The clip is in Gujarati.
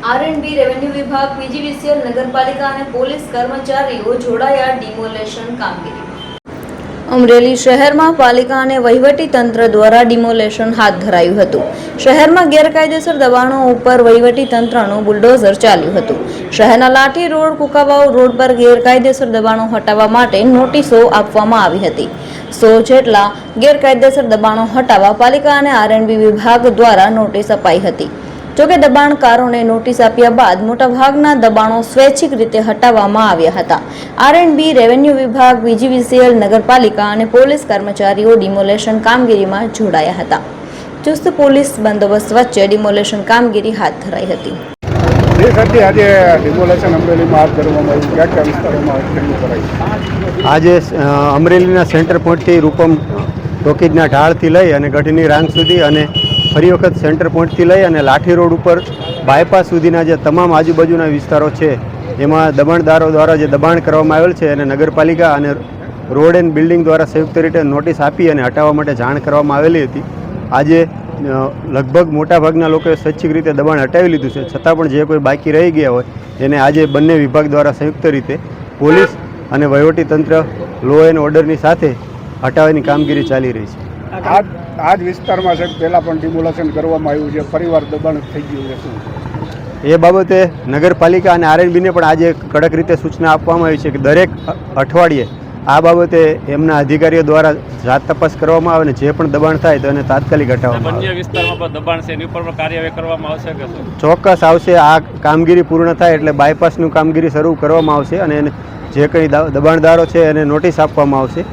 આર&બી રેવન્યુ વિભાગ, પીજીવીસીએલ, નગરપાલિકા અને પોલીસ કર્મચારીઓ જોડાયા ડિમોલેશન કામગીરીમાં। અમરેલી શહેરમાં પાલિકા અને વહીવટી તંત્ર દ્વારા ડિમોલેશન હાથ ધરાયું હતું। શહેરમાં ગેરકાયદેસર દબાણો ઉપર વહીવટી તંત્રનું બુલડોઝર ચાલ્યું હતું। શહેરના લાઠી રોડ, કુકાવાવ રોડ પર ગેરકાયદેસર દબાણો હટાવવા માટે નોટિસો આપવામાં આવી હતી। 100 જેટલા ગેરકાયદેસર દબાણો હટાવવા પાલિકા અને આર&બી વિભાગ દ્વારા નોટિસ અપાઈ હતી। જોકે દબાણકારોને નોટિસ આપ્યા બાદ મોટાભાગના દબાણો સ્વૈચ્છિક રીતે હટાવવામાં આવ્યા હતા। આર&બી રેવન્યુ વિભાગ, પીજીવીસીએલ, નગરપાલિકા અને પોલીસ કર્મચારીઓ ડિમોલેશન કામગીરીમાં જોડાયા હતા। ચુસ્ત પોલીસ બંદોબસ્ત વચ્ચે ડિમોલેશન કામગીરી હાથ ધરાઈ હતી। આજે ડિમોલેશન અમરેલીમાં હાથ ધરવામાં આવ્યું, કયા કયા વિસ્તારોમાં કેટલું કરાયું? આજે અમરેલીના સેન્ટર પોઈન્ટથી રૂપમ ટોકીજના ઢાળથી લઈ અને ગઢની રાંગ સુધી અને ફરી વખત સેન્ટર પોઈન્ટથી લઈ અને લાઠી રોડ ઉપર બાયપાસ સુધીના જે તમામ આજુબાજુના વિસ્તારો છે એમાં દબાણદારો દ્વારા જે દબાણ કરવામાં આવેલ છે અને નગરપાલિકા અને રોડ એન્ડ બિલ્ડિંગ દ્વારા સંયુક્ત રીતે નોટિસ આપી અને હટાવવા માટે જાણ કરવામાં આવેલી હતી। આજે લગભગ મોટાભાગના લોકોએ સ્વૈચ્છિક રીતે દબાણ હટાવી લીધું છે, છતાં પણ જે કોઈ બાકી રહી ગયા હોય એને આજે બંને વિભાગ દ્વારા સંયુક્ત રીતે પોલીસ અને વહીવટીતંત્ર લો એન્ડ ઓર્ડરની સાથે હટાવવાની કામગીરી ચાલી રહી છે। આ જ વિસ્તારમાં છે પહેલાં પણ ડિમોલેશન કરવામાં આવ્યું છે, ફરીવાર દબાણ થઈ ગયું છે, શું એ બાબતે નગરપાલિકા અને આર&બીને પણ આજે કડક રીતે સૂચના આપવામાં આવી છે કે દરેક અઠવાડિયે આ બાબતે એમના અધિકારીઓ દ્વારા જાત તપાસ કરવામાં આવે અને જે પણ દબાણ થાય તો એને તાત્કાલિક હટાવવામાં આવે। અન્ય વિસ્તારમાં પણ દબાણ છે એની ઉપર પણ કાર્યવાહી કરવામાં આવશે કે શું? ચોક્કસ આવશે। આ કામગીરી પૂર્ણ થાય એટલે બાયપાસનું કામગીરી શરૂ કરવામાં આવશે અને જે કંઈ દબાણદારો છે એને નોટિસ આપવામાં આવશે।